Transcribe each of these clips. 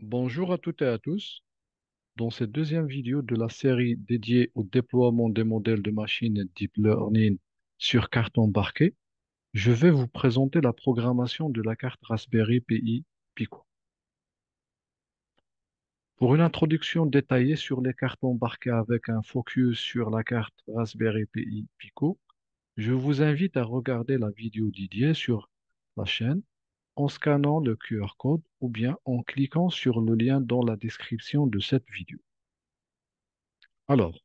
Bonjour à toutes et à tous. Dans cette deuxième vidéo de la série dédiée au déploiement des modèles de machines Deep Learning sur carte embarquée, je vais vous présenter la programmation de la carte Raspberry Pi Pico. Pour une introduction détaillée sur les cartes embarquées avec un focus sur la carte Raspberry Pi Pico, je vous invite à regarder la vidéo dédiée sur la chaîne en scannant le QR code ou bien en cliquant sur le lien dans la description de cette vidéo. Alors,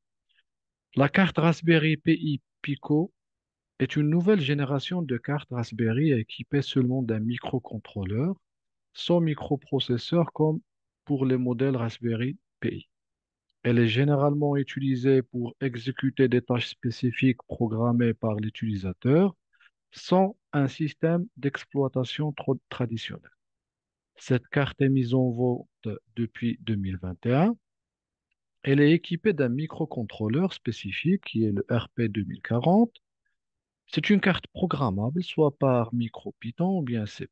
la carte Raspberry Pi Pico est une nouvelle génération de cartes Raspberry équipées seulement d'un microcontrôleur, sans microprocesseur comme pour les modèles Raspberry Pi. Elle est généralement utilisée pour exécuter des tâches spécifiques programmées par l'utilisateur sans un système d'exploitation traditionnel. Cette carte est mise en vente depuis 2021. Elle est équipée d'un microcontrôleur spécifique qui est le RP 2040. C'est une carte programmable, soit par MicroPython ou bien C++,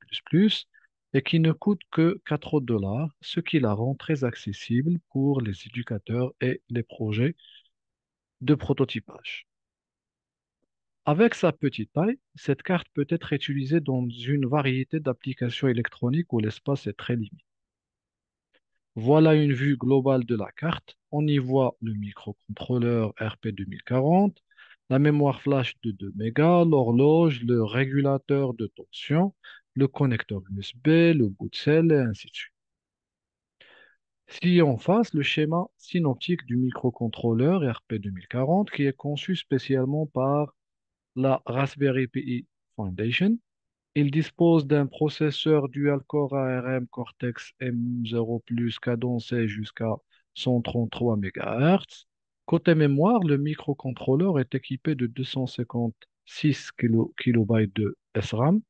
et qui ne coûte que 4 dollars, ce qui la rend très accessible pour les éducateurs et les projets de prototypage. Avec sa petite taille, cette carte peut être utilisée dans une variété d'applications électroniques où l'espace est très limité. Voilà une vue globale de la carte. On y voit le microcontrôleur RP 2040, la mémoire flash de 2 mégas, l'horloge, le régulateur de tension, le connecteur USB, le boot de cell et ainsi de suite. Si en face, le schéma synoptique du microcontrôleur RP 2040 qui est conçu spécialement par la Raspberry Pi Foundation. Il dispose d'un processeur dual-core ARM Cortex M0 Plus cadencé jusqu'à 133 MHz. Côté mémoire, le microcontrôleur est équipé de 256 KB de SRAM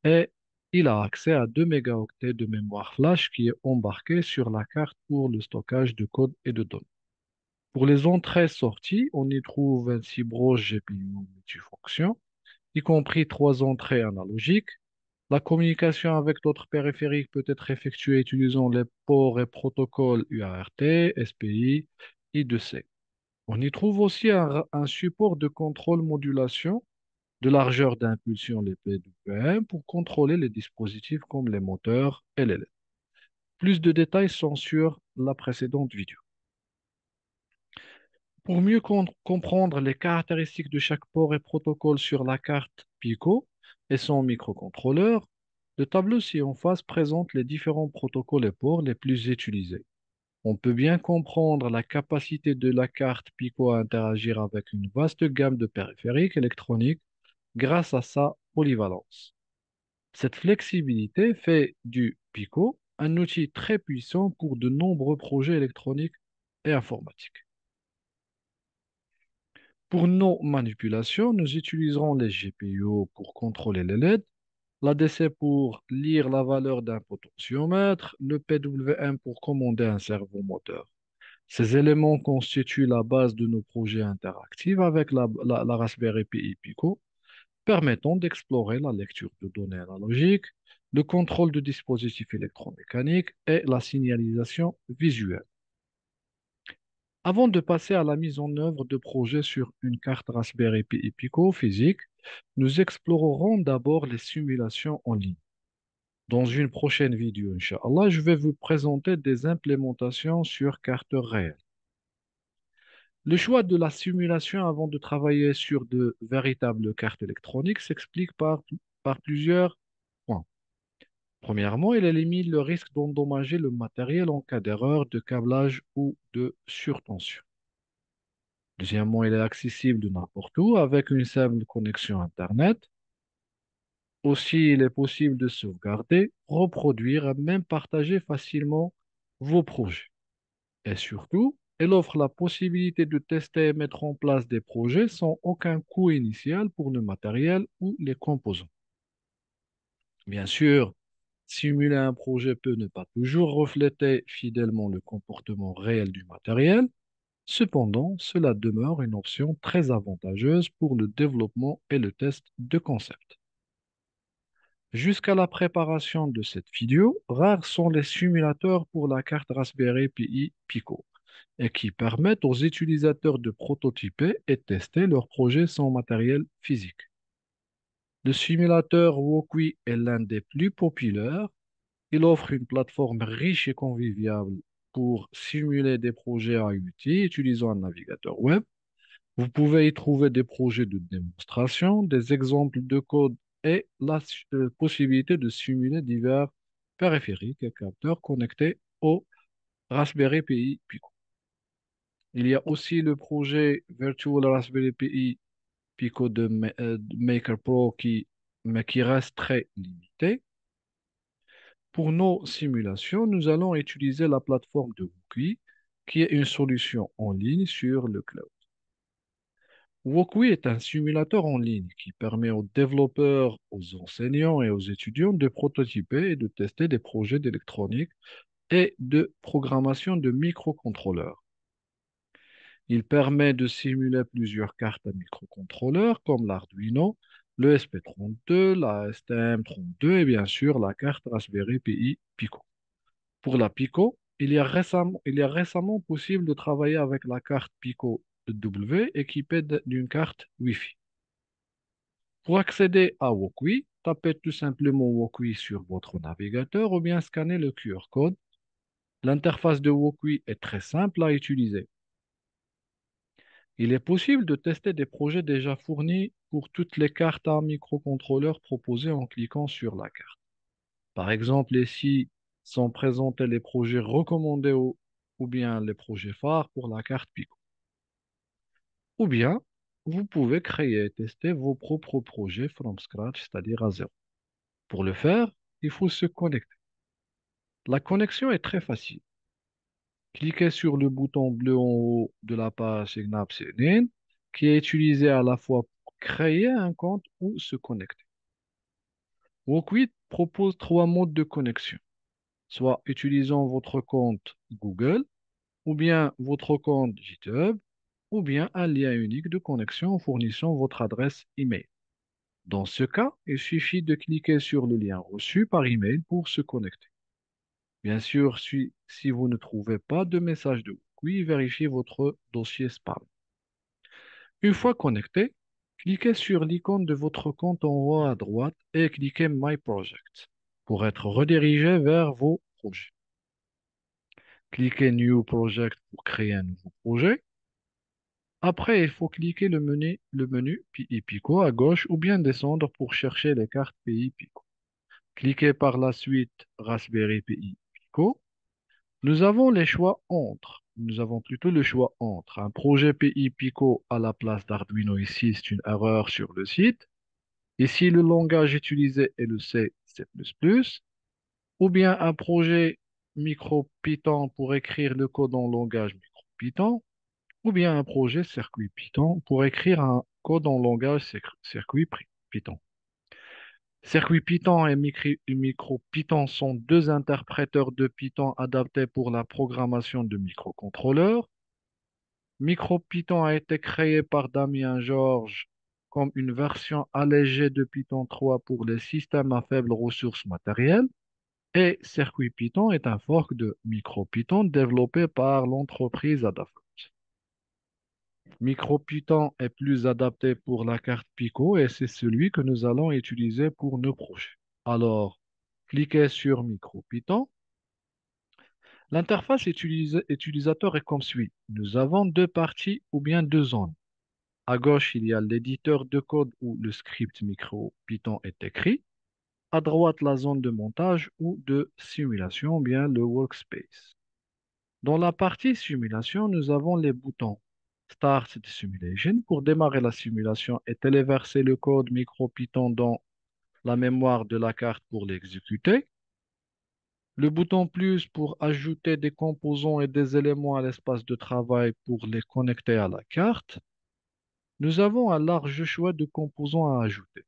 et il a accès à 2 mégaoctets de mémoire flash qui est embarquée sur la carte pour le stockage de code et de données. Pour les entrées-sorties, on y trouve un broche GPU multifonction, y compris trois entrées analogiques. La communication avec d'autres périphériques peut être effectuée utilisant les ports et protocoles UART, SPI, I2C. On y trouve aussi un support de contrôle modulation de largeur d'impulsion, les PWM, pour contrôler les dispositifs comme les moteurs et les LED. Plus de détails sont sur la précédente vidéo. Pour mieux comprendre les caractéristiques de chaque port et protocole sur la carte Pico et son microcontrôleur, le tableau ci-en-face présente les différents protocoles et ports les plus utilisés. On peut bien comprendre la capacité de la carte Pico à interagir avec une vaste gamme de périphériques électroniques grâce à sa polyvalence. Cette flexibilité fait du Pico un outil très puissant pour de nombreux projets électroniques et informatiques. Pour nos manipulations, nous utiliserons les GPIO pour contrôler les LED, l'ADC pour lire la valeur d'un potentiomètre, le PWM pour commander un servomoteur. Ces éléments constituent la base de nos projets interactifs avec la Raspberry Pi Pico, permettant d'explorer la lecture de données analogiques, le contrôle de dispositifs électromécaniques et la signalisation visuelle. Avant de passer à la mise en œuvre de projets sur une carte Raspberry Pi Pico physique, nous explorerons d'abord les simulations en ligne. Dans une prochaine vidéo, Inch'Allah, je vais vous présenter des implémentations sur carte réelle. Le choix de la simulation avant de travailler sur de véritables cartes électroniques s'explique par plusieurs points. Premièrement, il élimine le risque d'endommager le matériel en cas d'erreur de câblage ou de surtension. Deuxièmement, il est accessible de n'importe où avec une simple connexion Internet. Aussi, il est possible de sauvegarder, reproduire et même partager facilement vos projets. Et surtout, elle offre la possibilité de tester et mettre en place des projets sans aucun coût initial pour le matériel ou les composants. Bien sûr, simuler un projet peut ne pas toujours refléter fidèlement le comportement réel du matériel. Cependant, cela demeure une option très avantageuse pour le développement et le test de concept. Jusqu'à la préparation de cette vidéo, rares sont les simulateurs pour la carte Raspberry Pi Pico et qui permettent aux utilisateurs de prototyper et tester leurs projets sans matériel physique. Le simulateur Wokwi est l'un des plus populaires. Il offre une plateforme riche et conviviale pour simuler des projets IoT utilisant un navigateur web. Vous pouvez y trouver des projets de démonstration, des exemples de code et la possibilité de simuler divers périphériques et capteurs connectés au Raspberry Pi Pico. Il y a aussi le projet Virtual Raspberry Pi Pico de Maker Pro mais qui reste très limité. Pour nos simulations, nous allons utiliser la plateforme de Wookie, qui est une solution en ligne sur le cloud. Wokwi est un simulateur en ligne qui permet aux développeurs, aux enseignants et aux étudiants de prototyper et de tester des projets d'électronique et de programmation de microcontrôleurs. Il permet de simuler plusieurs cartes à microcontrôleurs comme l'Arduino, le SP32, la STM32 et bien sûr la carte Raspberry Pi Pico. Pour la Pico, il y a récemment possible de travailler avec la carte Pico W équipée d'une carte Wi-Fi. Pour accéder à Wokwi, tapez tout simplement Wokwi sur votre navigateur ou bien scannez le QR code. L'interface de Wokwi est très simple à utiliser. Il est possible de tester des projets déjà fournis pour toutes les cartes à microcontrôleurs proposées en cliquant sur la carte. Par exemple, ici sont présentés les projets recommandés ou bien les projets phares pour la carte Pico. Ou bien, vous pouvez créer et tester vos propres projets from scratch, c'est-à-dire à zéro. Pour le faire, il faut se connecter. La connexion est très facile. Cliquez sur le bouton bleu en haut de la page Synapse Sign-in, qui est utilisé à la fois pour créer un compte ou se connecter. Wokwi propose trois modes de connexion, soit utilisant votre compte Google, ou bien votre compte GitHub, ou bien un lien unique de connexion en fournissant votre adresse email. Dans ce cas, il suffit de cliquer sur le lien reçu par email pour se connecter. Bien sûr, si vous ne trouvez pas de message de oui, vérifiez votre dossier spam. Une fois connecté, cliquez sur l'icône de votre compte en haut à droite et cliquez My Project pour être redirigé vers vos projets. Cliquez New Project pour créer un nouveau projet. Après, il faut cliquer le menu PI Pico à gauche ou bien descendre pour chercher les cartes PI Pico. Cliquez par la suite Raspberry Pi Pico. Nous avons plutôt le choix entre un projet PI Pico à la place d'Arduino ici, c'est une erreur sur le site. Ici, le langage utilisé est le C, C++, ou bien un projet MicroPython pour écrire le code en langage MicroPython, ou bien un projet circuit Python pour écrire un code en langage circuit Python. Circuit Python et MicroPython sont deux interpréteurs de Python adaptés pour la programmation de microcontrôleurs. MicroPython a été créé par Damien Georges comme une version allégée de Python 3 pour les systèmes à faibles ressources matérielles. Et Circuit Python est un fork de MicroPython développé par l'entreprise Adafruit. MicroPython est plus adapté pour la carte Pico et c'est celui que nous allons utiliser pour nos projets. Alors, cliquez sur MicroPython. L'interface utilisateur est comme suit. Nous avons deux parties ou bien deux zones. À gauche, il y a l'éditeur de code où le script MicroPython est écrit. À droite, la zone de montage ou de simulation, ou bien le workspace. Dans la partie simulation, nous avons les boutons Start the Simulation pour démarrer la simulation et téléverser le code MicroPython dans la mémoire de la carte pour l'exécuter. Le bouton plus pour ajouter des composants et des éléments à l'espace de travail pour les connecter à la carte. Nous avons un large choix de composants à ajouter.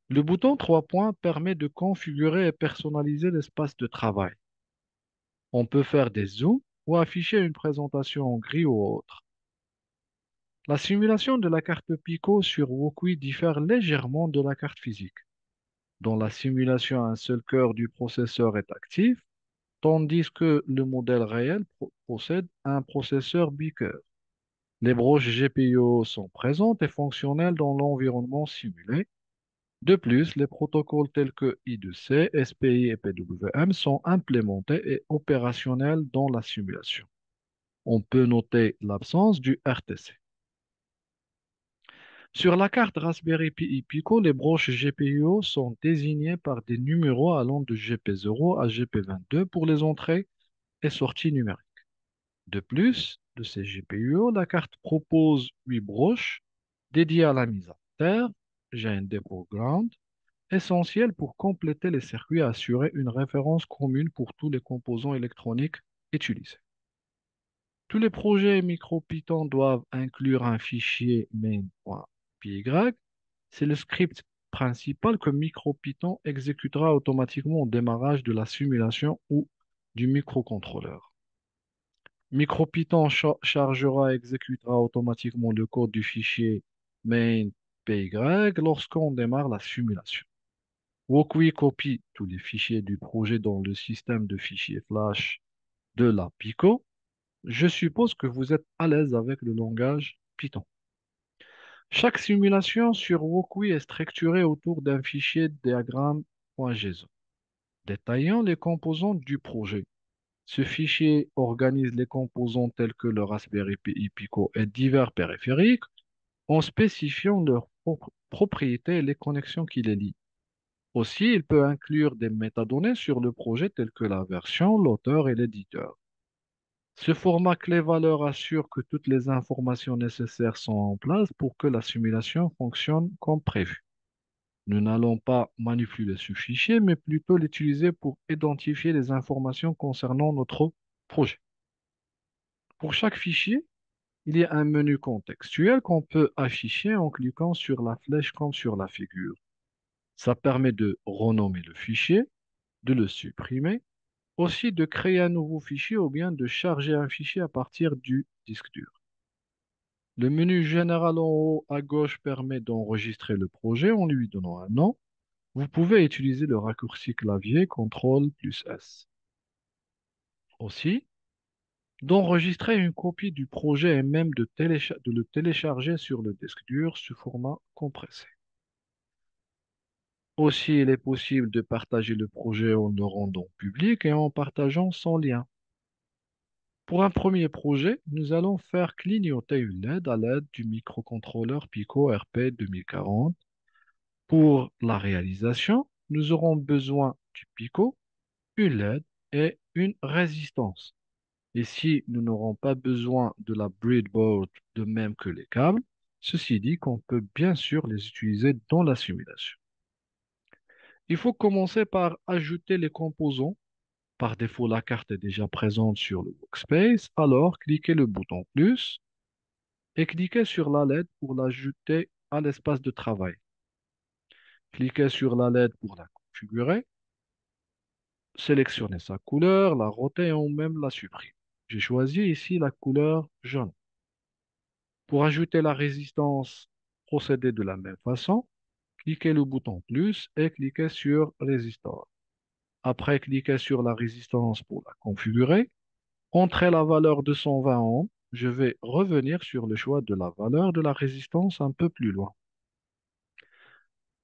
Le bouton 3 points permet de configurer et personnaliser l'espace de travail. On peut faire des zooms ou afficher une présentation en gris ou autre. La simulation de la carte Pico sur Wokwi diffère légèrement de la carte physique. Dans la simulation, un seul cœur du processeur est actif, tandis que le modèle réel possède un processeur bicœur. Les broches GPIO sont présentes et fonctionnelles dans l'environnement simulé. De plus, les protocoles tels que I2C, SPI et PWM sont implémentés et opérationnels dans la simulation. On peut noter l'absence du RTC. Sur la carte Raspberry Pi Pico, les broches GPIO sont désignées par des numéros allant de GP0 à GP22 pour les entrées et sorties numériques. De plus de ces GPIO, la carte propose 8 broches dédiées à la mise à terre, GND pour Ground, essentielles pour compléter les circuits et assurer une référence commune pour tous les composants électroniques utilisés. Tous les projets MicroPython doivent inclure un fichier main.py. C'est le script principal que MicroPython exécutera automatiquement au démarrage de la simulation ou du microcontrôleur. MicroPython chargera et exécutera automatiquement le code du fichier main.py lorsqu'on démarre la simulation. Wokwi copie tous les fichiers du projet dans le système de fichiers flash de la Pico. Je suppose que vous êtes à l'aise avec le langage Python. Chaque simulation sur Wokwi est structurée autour d'un fichier diagramme.json détaillant les composants du projet. Ce fichier organise les composants tels que le Raspberry Pi Pico et divers périphériques en spécifiant leurs propriétés et les connexions qui les lient. Aussi, il peut inclure des métadonnées sur le projet telles que la version, l'auteur et l'éditeur. Ce format clé-valeur assure que toutes les informations nécessaires sont en place pour que la simulation fonctionne comme prévu. Nous n'allons pas manipuler ce fichier, mais plutôt l'utiliser pour identifier les informations concernant notre projet. Pour chaque fichier, il y a un menu contextuel qu'on peut afficher en cliquant sur la flèche comme sur la figure. Ça permet de renommer le fichier, de le supprimer, aussi de créer un nouveau fichier ou bien de charger un fichier à partir du disque dur. Le menu général en haut à gauche permet d'enregistrer le projet en lui donnant un nom. Vous pouvez utiliser le raccourci clavier CTRL plus S. Aussi, d'enregistrer une copie du projet et même de le télécharger sur le disque dur sous format compressé. Aussi, il est possible de partager le projet en le rendant public et en partageant son lien. Pour un premier projet, nous allons faire clignoter une LED à l'aide du microcontrôleur Pico RP 2040. Pour la réalisation, nous aurons besoin du Pico, une LED et une résistance. Et si nous n'aurons pas besoin de la breadboard de même que les câbles, ceci dit qu'on peut bien sûr les utiliser dans la simulation. Il faut commencer par ajouter les composants. Par défaut, la carte est déjà présente sur le workspace, alors cliquez le bouton plus et cliquez sur la LED pour l'ajouter à l'espace de travail. Cliquez sur la LED pour la configurer, sélectionnez sa couleur, la roter ou même la supprimer. J'ai choisi ici la couleur jaune. Pour ajouter la résistance, procédez de la même façon. Cliquez le bouton plus et cliquez sur résistor. Après, cliquez sur la résistance pour la configurer. Entrez la valeur de 120 ohms. Je vais revenir sur le choix de la valeur de la résistance un peu plus loin.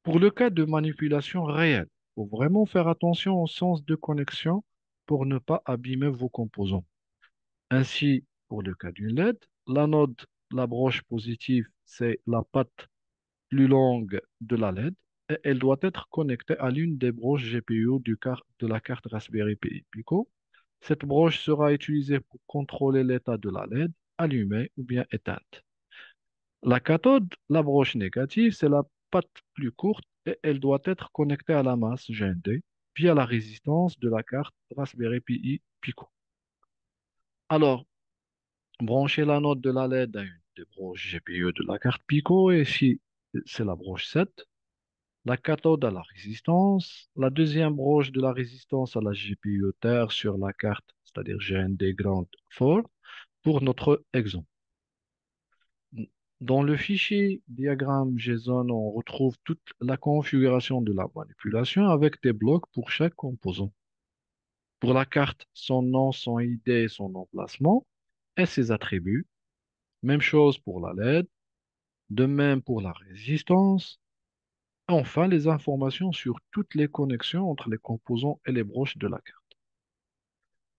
Pour le cas de manipulation réelle, il faut vraiment faire attention au sens de connexion pour ne pas abîmer vos composants. Ainsi, pour le cas d'une LED, l'anode, la broche positive, c'est la patte plus longue de la LED et elle doit être connectée à l'une des broches GPIO de la carte Raspberry Pi Pico. Cette broche sera utilisée pour contrôler l'état de la LED, allumée ou bien éteinte. La cathode, la broche négative, c'est la patte plus courte et elle doit être connectée à la masse GND via la résistance de la carte Raspberry Pi Pico. Alors, branchez l'anode de la LED à une des broches GPIO de la carte Pico et si c'est la broche 7, la cathode à la résistance, la deuxième broche de la résistance à la GPIO terre sur la carte, c'est-à-dire GND Ground 4, pour notre exemple. Dans le fichier diagramme JSON, on retrouve toute la configuration de la manipulation avec des blocs pour chaque composant. Pour la carte, son nom, son ID, son emplacement et ses attributs. Même chose pour la LED, de même pour la résistance. Enfin, les informations sur toutes les connexions entre les composants et les broches de la carte.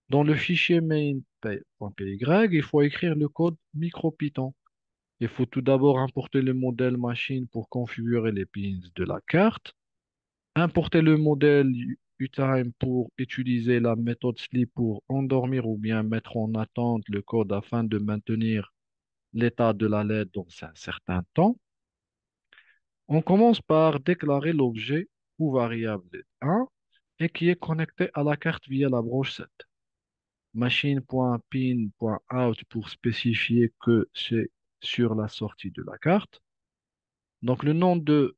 Dans le fichier main.py, il faut écrire le code MicroPython. Il faut tout d'abord importer le modèle machine pour configurer les pins de la carte, importer le modèle UTime pour utiliser la méthode sleep pour endormir ou bien mettre en attente le code afin de maintenir l'état de la LED dans un certain temps. On commence par déclarer l'objet ou variable LED 1 et qui est connecté à la carte via la broche 7. Machine.pin.out pour spécifier que c'est sur la sortie de la carte. Donc le nom de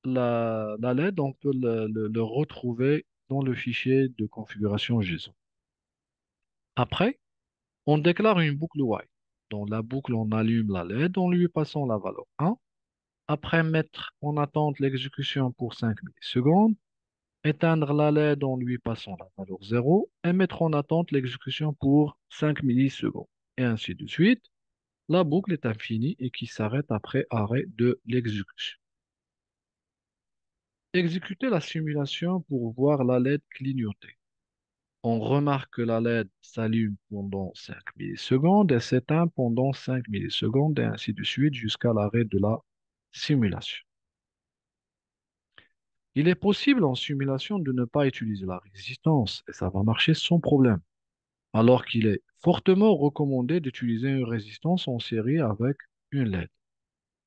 la LED, on peut le retrouver dans le fichier de configuration JSON. Après, on déclare une boucle while. Dans la boucle, on allume la LED en lui passant la valeur 1. Après, mettre en attente l'exécution pour 5 millisecondes. Éteindre la LED en lui passant la valeur 0 et mettre en attente l'exécution pour 5 millisecondes. Et ainsi de suite. La boucle est infinie et qui s'arrête après arrêt de l'exécution. Exécuter la simulation pour voir la LED clignoter. On remarque que la LED s'allume pendant 5 millisecondes et s'éteint pendant 5 millisecondes et ainsi de suite jusqu'à l'arrêt de la simulation. Il est possible en simulation de ne pas utiliser la résistance et ça va marcher sans problème, alors qu'il est fortement recommandé d'utiliser une résistance en série avec une LED.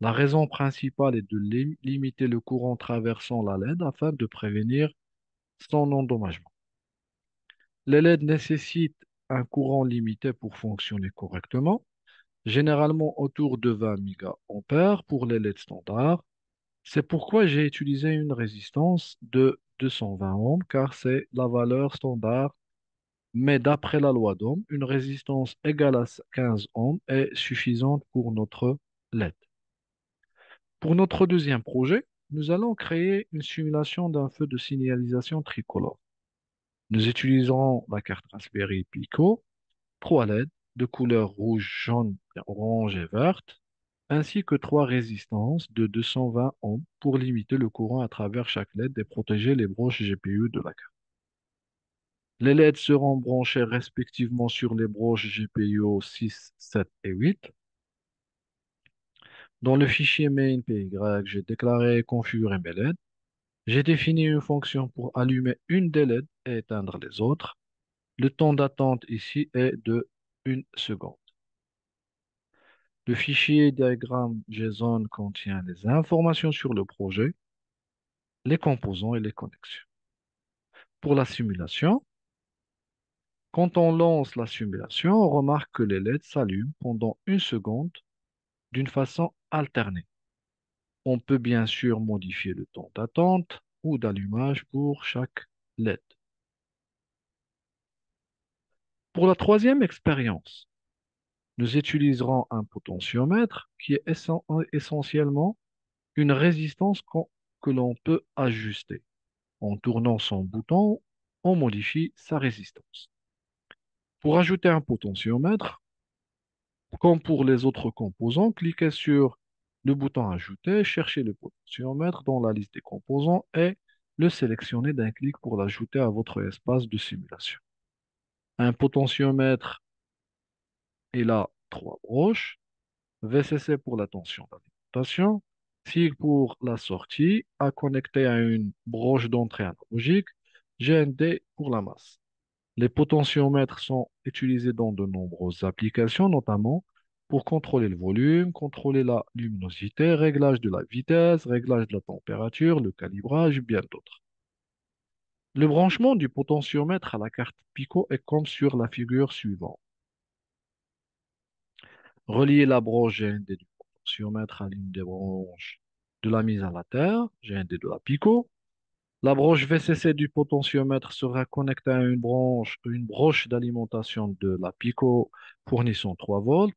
La raison principale est de limiter le courant traversant la LED afin de prévenir son endommagement. Les LED nécessitent un courant limité pour fonctionner correctement, généralement autour de 20 mA pour les LED standards. C'est pourquoi j'ai utilisé une résistance de 220 ohms car c'est la valeur standard, mais d'après la loi d'Ohm, une résistance égale à 15 ohms est suffisante pour notre LED. Pour notre deuxième projet, nous allons créer une simulation d'un feu de signalisation tricolore. Nous utiliserons la carte Raspberry Pico, 3 LED de couleur rouge, jaune, orange et verte, ainsi que 3 résistances de 220 ohms pour limiter le courant à travers chaque LED et protéger les broches GPU de la carte. Les LED seront branchés respectivement sur les broches GPIO 6, 7 et 8. Dans le fichier main.py, j'ai déclaré et configuré mes LED. J'ai défini une fonction pour allumer une des LED et éteindre les autres. Le temps d'attente ici est de 1 seconde. Le fichier diagramme JSON contient les informations sur le projet, les composants et les connexions. Pour la simulation, quand on lance la simulation, on remarque que les LED s'allument pendant 1 seconde d'une façon alternée. On peut bien sûr modifier le temps d'attente ou d'allumage pour chaque LED. Pour la troisième expérience, nous utiliserons un potentiomètre qui est essentiellement une résistance que l'on peut ajuster. En tournant son bouton, on modifie sa résistance. Pour ajouter un potentiomètre, comme pour les autres composants, cliquez sur le bouton Ajouter, cherchez le potentiomètre dans la liste des composants et le sélectionnez d'un clic pour l'ajouter à votre espace de simulation. Un potentiomètre, il a 3 broches, VCC pour la tension d'alimentation, SIG pour la sortie, à connecter à une broche d'entrée analogique, GND pour la masse. Les potentiomètres sont utilisés dans de nombreuses applications, notamment pour contrôler le volume, contrôler la luminosité, réglage de la vitesse, réglage de la température, le calibrage, bien d'autres. Le branchement du potentiomètre à la carte Pico est comme sur la figure suivante. Relier la broche GND du potentiomètre à l'une des branches de la mise à la terre, GND de la Pico. La broche VCC du potentiomètre sera connectée à une broche d'alimentation de la Pico fournissant 3 volts.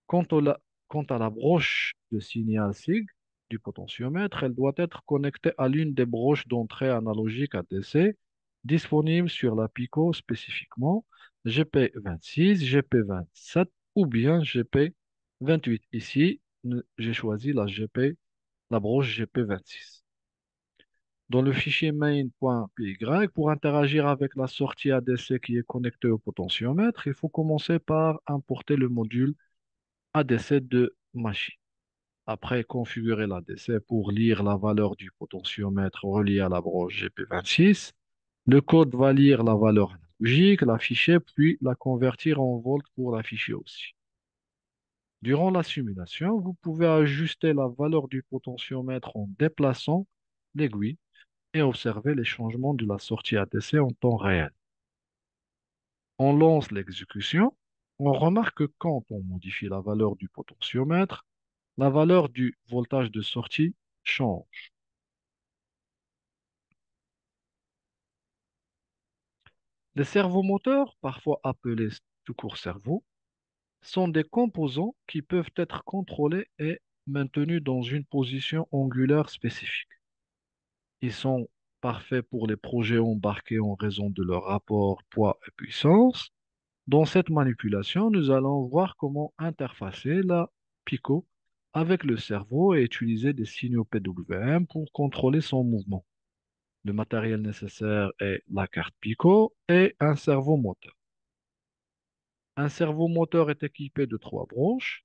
Quant Quant à la broche de signal SIG du potentiomètre, elle doit être connectée à l'une des broches d'entrée analogique ADC disponibles sur la Pico spécifiquement GP26, GP27 ou bien GP28. Ici, j'ai choisi la broche GP26. Dans le fichier main.py, pour interagir avec la sortie ADC qui est connectée au potentiomètre, il faut commencer par importer le module ADC de machine. Après, configurer l'ADC pour lire la valeur du potentiomètre relié à la broche GP26. Le code va lire la valeur analogique, l'afficher, puis la convertir en volts pour l'afficher aussi. Durant la simulation, vous pouvez ajuster la valeur du potentiomètre en déplaçant l'aiguille et observer les changements de la sortie ADC en temps réel. On lance l'exécution. On remarque que quand on modifie la valeur du potentiomètre, la valeur du voltage de sortie change. Les servomoteurs, parfois appelés tout court servo, sont des composants qui peuvent être contrôlés et maintenus dans une position angulaire spécifique. Ils sont parfaits pour les projets embarqués en raison de leur rapport poids et puissance. Dans cette manipulation, nous allons voir comment interfacer la Pico avec le cerveau et utiliser des signaux PWM pour contrôler son mouvement. Le matériel nécessaire est la carte Pico et un servomoteur. Un servomoteur est équipé de trois branches,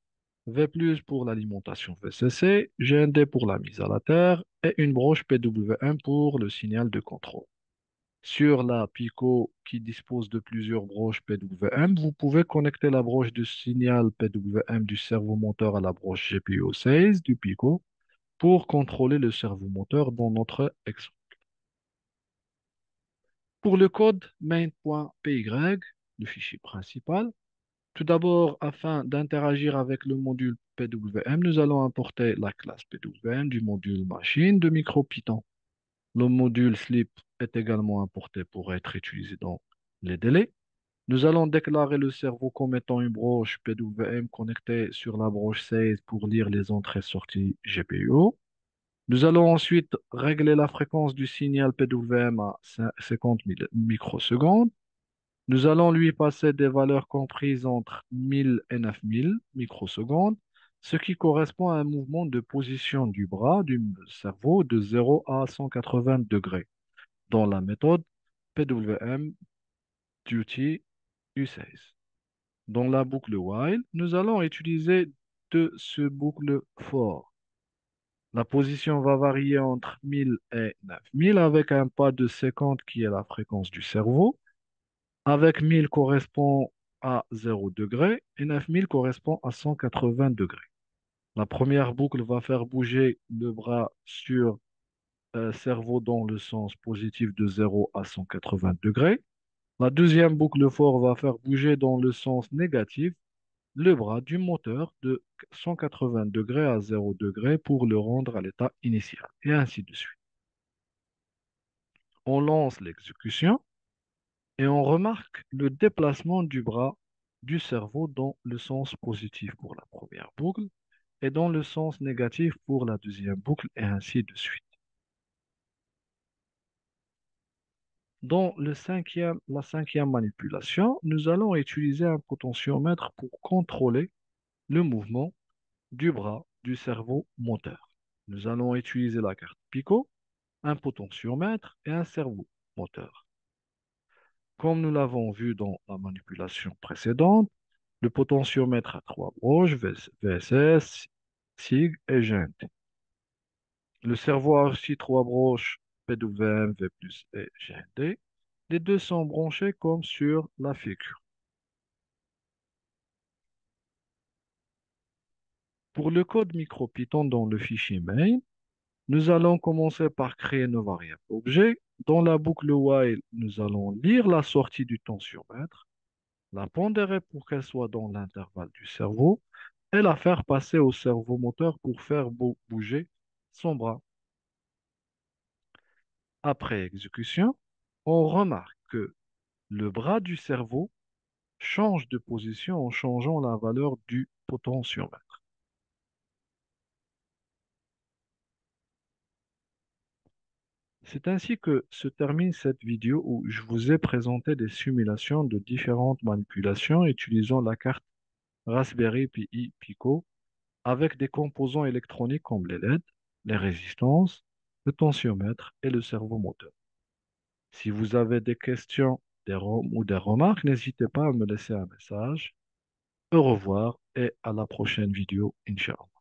V+ pour l'alimentation VCC, GND pour la mise à la terre et une branche PWM pour le signal de contrôle. Sur la Pico qui dispose de plusieurs branches PWM, vous pouvez connecter la branche de signal PWM du servomoteur à la branche GPIO 16 du Pico pour contrôler le servomoteur dans notre exemple. Pour le code main.py, le fichier principal, tout d'abord, afin d'interagir avec le module PWM, nous allons importer la classe PWM du module machine de MicroPython. Le module sleep est également importé pour être utilisé dans les délais. Nous allons déclarer le cerveau comme étant une broche PWM connectée sur la broche 16 pour lire les entrées-sorties GPIO. Nous allons ensuite régler la fréquence du signal PWM à 50 000 microsecondes. Nous allons lui passer des valeurs comprises entre 1000 et 9000 microsecondes, ce qui correspond à un mouvement de position du bras du cerveau de 0 à 180 degrés dans la méthode PWM Duty U16. Dans la boucle while, nous allons utiliser ce boucle for. La position va varier entre 1000 et 9000 avec un pas de 50 qui est la fréquence du cerveau. Avec 1000 correspond à 0 degré et 9000 correspond à 180 degrés. La première boucle va faire bouger le bras sur cerveau dans le sens positif de 0 à 180 degrés. La deuxième boucle fort va faire bouger dans le sens négatif le bras du moteur de 180 degrés à 0 degré pour le rendre à l'état initial, et ainsi de suite. On lance l'exécution et on remarque le déplacement du bras du cerveau dans le sens positif pour la première boucle et dans le sens négatif pour la deuxième boucle, et ainsi de suite. Dans la cinquième manipulation, nous allons utiliser un potentiomètre pour contrôler le mouvement du bras du cerveau moteur. Nous allons utiliser la carte Pico, un potentiomètre et un cerveau moteur. Comme nous l'avons vu dans la manipulation précédente, le potentiomètre a trois broches, VSS, SIG et GNT. Le cerveau a aussi trois broches, PWM, V+, et GNT. Les deux sont branchés comme sur la figure. Pour le code MicroPython dans le fichier main, nous allons commencer par créer nos variables objets. Dans la boucle while, nous allons lire la sortie du tensiomètre, la pondérer pour qu'elle soit dans l'intervalle du cerveau et la faire passer au cerveau moteur pour faire bouger son bras. Après exécution, on remarque que le bras du cerveau change de position en changeant la valeur du potentiomètre. C'est ainsi que se termine cette vidéo où je vous ai présenté des simulations de différentes manipulations utilisant la carte Raspberry Pi Pico avec des composants électroniques comme les LED, les résistances, le tensiomètre et le servomoteur. Si vous avez des questions ou des remarques, n'hésitez pas à me laisser un message. Au revoir et à la prochaine vidéo, Inch'Allah.